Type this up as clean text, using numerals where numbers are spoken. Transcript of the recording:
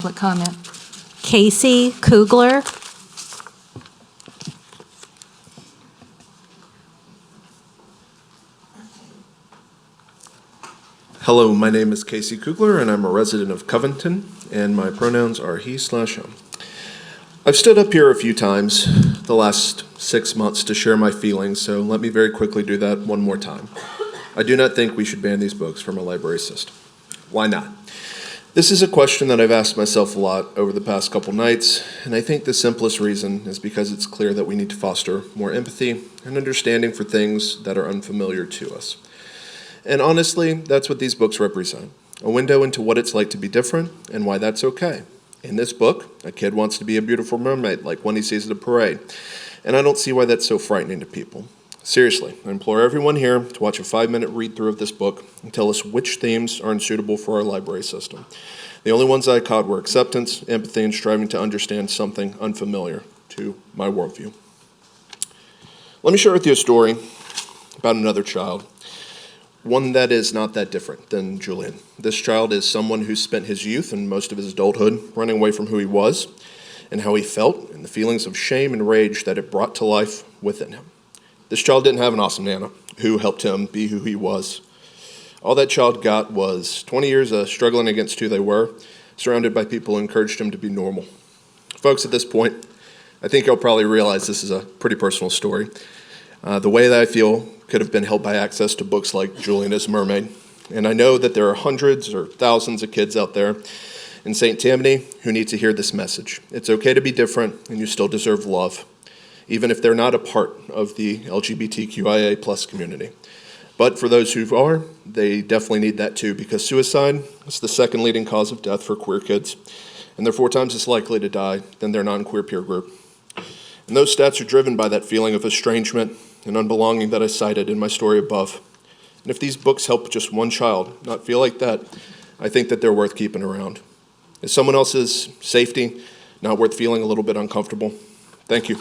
public comment. Casey Kugler. Hello, my name is Casey Kugler, and I'm a resident of Covington, and my pronouns are he/him. I've stood up here a few times the last 6 months to share my feelings, so let me very quickly do that one more time. I do not think we should ban these books from our library system. Why not? This is a question that I've asked myself a lot over the past couple nights, and I think the simplest reason is because it's clear that we need to foster more empathy and understanding for things that are unfamiliar to us. And honestly, that's what these books represent, a window into what it's like to be different and why that's okay. In this book, a kid wants to be a beautiful mermaid like one he sees at a parade, and I don't see why that's so frightening to people. Seriously, I implore everyone here to watch a 5-minute read-through of this book and tell us which themes are unsuitable for our library system. The only ones I caught were acceptance, empathy, and striving to understand something unfamiliar to my worldview. Let me share with you a story about another child. One that is not that different than Julian. This child is someone who spent his youth and most of his adulthood running away from who he was and how he felt and the feelings of shame and rage that it brought to life within him. This child didn't have an awesome Nana who helped him be who he was. All that child got was 20 years of struggling against who they were, surrounded by people who encouraged him to be normal. Folks, at this point, I think you'll probably realize this is a pretty personal story. The way that I feel could have been helped by access to books like Julian as a Mermaid. And I know that there are hundreds or thousands of kids out there in St. Tammany who need to hear this message. It's okay to be different, and you still deserve love, even if they're not a part of the LGBTQIA+ community. But for those who are, they definitely need that too, because suicide is the second leading cause of death for queer kids, and they're 4 times as likely to die than their non-queer peer group. And those stats are driven by that feeling of estrangement and unbelonging that I cited in my story above. And if these books help just one child not feel like that, I think that they're worth keeping around. Is someone else's safety not worth feeling a little bit uncomfortable? Thank you.